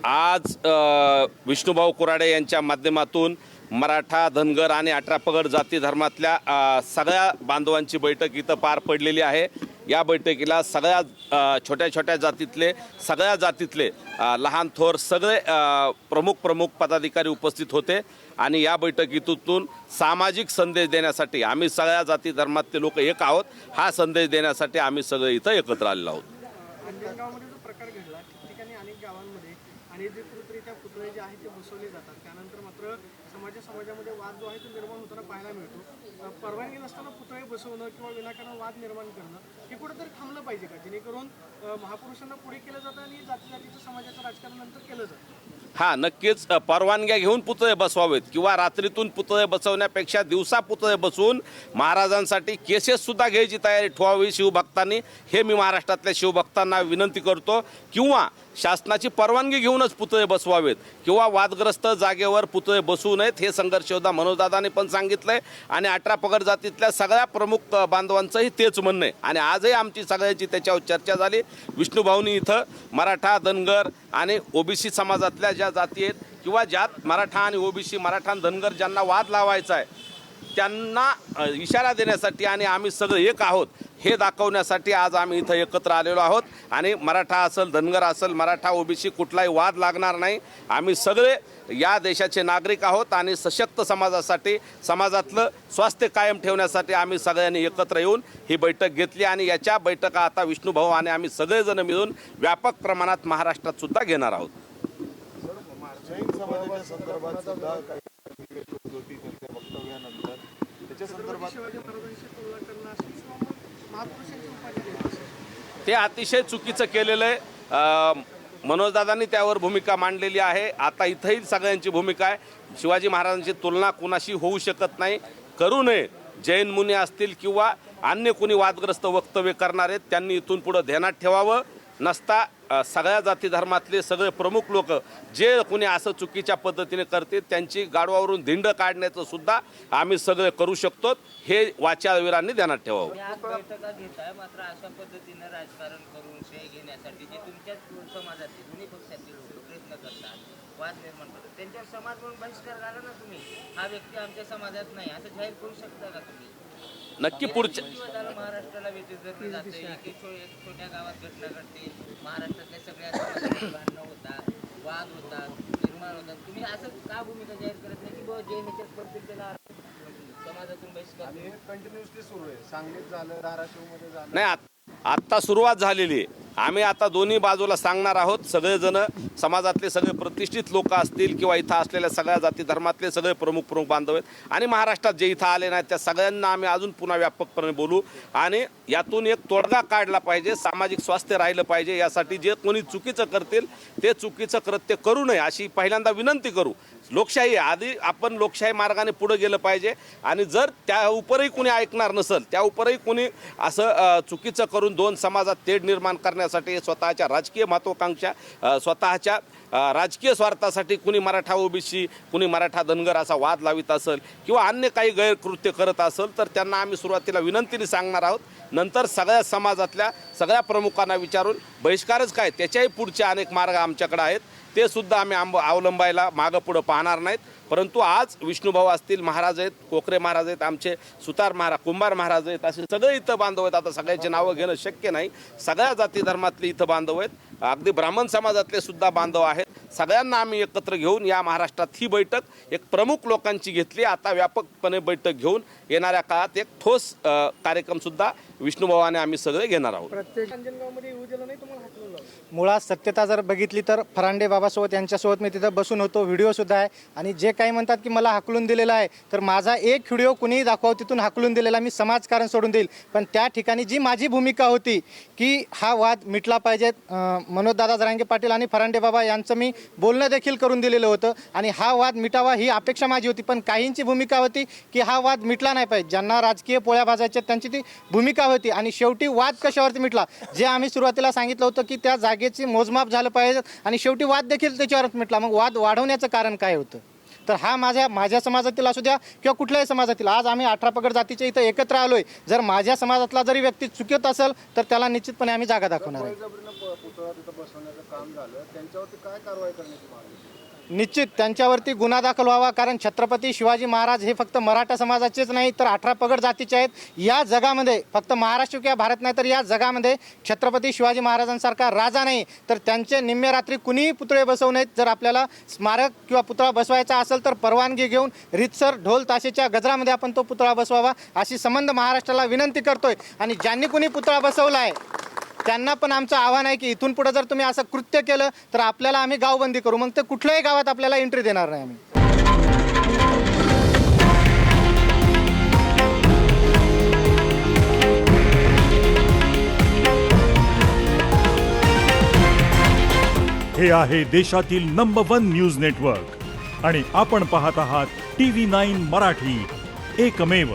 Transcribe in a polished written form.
आज विष्णुभाऊ कुराडे यांच्या माध्यमातून मराठा, धनगर आणि 18 पगड जाती धर्मातल्या सगळ्या बांधवांची बैठक इथं पार पडलेली आहे। या बैठकीला सगळ्या छोट्या छोट्या जातीतले, सगळ्या जातीतले लहान थोर सगळे प्रमुख पदाधिकारी उपस्थित होते आणि या बैठकीतून सामाजिक संदेश देण्यासाठी आम्ही सगळ्या जाती धर्मातले लोक एक आहोत, हा संदेश देण्यासाठी आम्ही सगळे इथं एकत्र आलेलो आहोत। अंजनगावमध्ये जो प्रकार घडला ठिकठिकाणी अनेक गावांमध्ये आणि जे कृत्रित्या पुतळे जे आहेत ते बसवले जातात, त्यानंतर मात्र समाजामध्ये वाद जो आहे तो निर्माण होताना पाहायला मिळतो। परवानगी नसताना पुतळे बसवणं किंवा विनाकारण वाद निर्माण करणं हे कुठेतरी थांबलं पाहिजे का, जेणेकरून महापुरुषांना पुढे केलं जातं आणि जातीचं समाजाचं राजकारण नंतर केलं जातं? हां, नक्कीच परवानग्या घेऊन पुतळे बसवावेत किंवा रात्रीतून पुतळे बसवण्यापेक्षा दिवसा पुतळे बसवून महाराजांसाठी केसेससुद्धा घ्यायची तयारी ठेवावी शिवभक्तांनी, हे मी महाराष्ट्रातल्या शिवभक्तांना विनंती करतो। किंवा शासनाची परवानगी घेऊनच पुतळे बसवावेत किंवा वादग्रस्त जागेवर पुतळे बसवू नयेत, हे संघर्ष योद्धा मनोजदादांनी पण सांगितलंय आणि 18 पगड जातीतल्या सगळ्या प्रमुख बांधवांचंही तेच म्हणणं आहे आणि आजही आमची सगळ्यांची त्याच्यावर चर्चा झाली। विष्णुभाऊनी इथं मराठा, धनगर आणि ओबीसी समाजातल्या ज्या जाती आहेत किंवा ज्यात मराठा आणि ओबीसी, मराठा आणि धनगर ज्यांना वाद लावायचा आहे त्यांना इशारा देण्यासाठी आणि आम्ही सगळे एक आहोत हे दाखवण्यासाठी आज आम्ही इथं एकत्र आलेलो आहोत आणि मराठा असेल, धनगर असेल, मराठा, ओबीसी कुठलाही वाद लागणार नाही। आम्ही सगळे या देशाचे नागरिक आहोत आणि सशक्त समाजासाठी, समाजातलं स्वास्थ्य कायम ठेवण्यासाठी आम्ही सगळ्यांनी एकत्र येऊन ही बैठक घेतली आणि याच्या बैठका आता विष्णुभाऊ आणि आम्ही सगळेजण मिळून व्यापक प्रमाणात महाराष्ट्रात सुद्धा घेणार आहोत। ते अतिशय चुकीचं केलेलं आहे। मनोजदादांनी त्यावर भूमिका मांडलेली आहे। आता इथंही सगळ्यांची भूमिका आहे, शिवाजी महाराजांची तुलना कुणाशी होऊ शकत नाही, करू नये। जैन मुनी असतील किंवा अन्य कोणी वादग्रस्त वक्तव्य करणार आहेत त्यांनी इथून पुढे ध्यानात ठेवावं। नसता सगळ्या जाती धर्मातले सगळे प्रमुख लोक जे कोणी असं चुकीच्या पद्धतीने करतील त्यांची गाडवावरून धिंड काढण्याचं सुद्धा आम्ही सगळे करू शकतो, हे वाचाळवीरांनी ध्यानात ठेवावं। बैठका घेताय मात्र अशा पद्धतीने राजकारण करून श्रेय घेण्यासाठी जे तुमच्याच समाजातील दोन्ही पक्षातील लोक प्रयत्न करतात, वाद निर्माण करतात, त्यांच्यावर समाज म्हणून बहिष्कार घाला ना तुम्ही। हा व्यक्ती आमच्या समाजात नाही असं जाहीर करू शकता का तुम्ही? नक्की पुढच्या महाराष्ट्राला वेठीस धरले जाते, एक छोट्या गावात घटना घडते, महाराष्ट्रातल्या सगळ्या समाजात भांडणं होतात, वाद होतात, निर्माण होतात, तुम्ही असं का भूमिका जाहीर करत नाही की बुवा जे ह्याच्यात पडतील त्याला समाजातून बहिष्कार? कंटिन्युअसली सुरू आहे, सांगलीत झालं, धाराशिवमध्ये झालं नाही, आत्ता सुरुवात झालेली आहे। आम्ही आता दोन्ही बाजूला सांगणार आहोत। सगळेजण समाजातले सगळे प्रतिष्ठित लोक असतील किंवा इथं असलेल्या सगळ्या जाती धर्मातले सगळे प्रमुख बांधव आहेत आणि महाराष्ट्रात जे इथं आले नाहीत त्या सगळ्यांना आम्ही अजून पुन्हा व्यापकपणे बोलू आणि यातून एक तोडगा काढला पाहिजे, सामाजिक स्वास्थ्य राहिलं पाहिजे। यासाठी जे कोणी चुकीचं करतील ते चुकीचं कृत्य करू नये अशी पहिल्यांदा विनंती करू। लोकशाही आधी आपण लोकशाही मार्गाने पुढे गेलं पाहिजे आणि जर त्या उपरही कोणी ऐकणार नसेल, त्या उपरही कोणी असं चुकीचं करून दोन समाजात तेढ निर्माण करण्यासाठी स्वतःच्या राजकीय महत्त्वाकांक्षा, स्वतःच्या राजकीय स्वार्थासाठी कुणी मराठा ओबीसी, कुणी मराठा धनगर असा वाद लावित असेल किंवा अन्य काही गैरकृत्य करत असेल तर त्यांना आम्ही सुरुवातीला विनंतीने सांगणार आहोत, नंतर सगळ्या समाजातल्या सगळ्या प्रमुखांना विचारून बहिष्कारच काय त्याच्याही पुढचे अनेक मार्ग आमच्याकडे आहेत, ते सुद्धा आम्ही अवलंबायला मागं पुढं पाहणार नाहीत। परंतु आज विष्णुभाऊ असतील, महाराज आहेत, कोकरे महाराज आहेत, आमचे सुतार महाराज, कुंभार महाराज आहेत, असे सगळे इथं बांधव आहेत। आता सगळ्यांची नावं घेणं शक्य नाही, सगळ्या जाती धर्मातले इथं बांधव आहेत, अगदी ब्राह्मण समाजातले सुद्धा बांधव आहेत। सगळ्यांना आम्ही एकत्र घेऊन या महाराष्ट्रात ही बैठक एक प्रमुख लोकांची घेतली। आता व्यापकपणे बैठक घेऊन येणाऱ्या काळात एक ठोस कार्यक्रम सुद्धा विष्णुभावाने आम्ही सगळे घेणार आहोत। प्रत्येक अंजनगावमध्ये येऊ दिलं नाही, तुम्हाला हाकलून लावलं। मुळात सत्यता जर बघितली तर फरांडे बाबासोबत यांच्यासोबत मी तिथं बसून होतो, व्हिडिओसुद्धा आहे आणि जे काही म्हणतात की मला हाकलून दिलेला आहे, तर माझा एक व्हिडिओ कुणीही दाखवा तिथून हाकलून दिलेला मी समाजकारण सोडून देईल। पण त्या ठिकाणी जी माझी भूमिका होती की हा वाद मिटला पाहिजे, मनोजदादा जरांगे पाटील आणि फरांडे बाबा यांचं मी बोलणं देखील करून दिलेलं होतं आणि हा वाद मिटावा ही अपेक्षा माझी होती। पण काहींची भूमिका होती की हा वाद मिटला नाही पाहिजे, ज्यांना राजकीय पोळ्या भाजायच्या त्यांची ती भूमिका होती आणि शेवटी वाद कशावरती मिटला, जे आम्ही सुरुवातीला सांगितलं होतं की त्या जागेची मोजमाप झालं पाहिजे आणि शेवटी वाद देखील त्याच्यावरच मिटला। मग वाद वाढवण्याचं कारण काय होतं? तर हा माझ्या समाजातील असू द्या किंवा कुठल्याही समाजातील, आज आम्ही 18 पगड जातीचे इथं एकत्र आलोय. जर माझ्या समाजातला जरी व्यक्ती चुकीत असेल तर त्याला निश्चितपणे आम्ही जागा दाखवणार आहे. पुतळा तिथं बसवण्याचं काम झालं, त्यांच्यावरती काय कारवाई करण्याची मागणी? निश्चित त्यांच्यावरती गुन्हा दाखल व्हावा, कारण छत्रपती शिवाजी महाराज हे फक्त मराठा समाजाचेच नाही तर 18 पगड जातीचे आहेत. या जगामध्ये फक्त महाराष्ट्र किंवा भारत नाही तर या जगामध्ये छत्रपती शिवाजी महाराजांसारखा राजा नाही. तर त्यांचे निम्मे रात्री कुणीही पुतळे बसवू नयेत. जर आपल्याला स्मारक किंवा पुतळा बसवायचा असेल तर परवानगी घेऊन रीतसर ढोल ताशेच्या गजरामध्ये आपण तो पुतळा बसवावा अशी संबंध महाराष्ट्राला विनंती करतोय. आणि ज्यांनी कुणी पुतळा बसवला आहे त्यांना पण आमचं आव्हान आहे की इथून पुढे जर तुम्ही असं कृत्य केलं तर आपल्याला आम्ही गावबंदी करू. मग ते कुठल्याही गावात आपल्याला एंट्री देणार नाही आम्ही. हे आहे देशातील नंबर 1 न्यूज नेटवर्क आणि आपण पाहत आहात TV9 मराठी, एकमेव.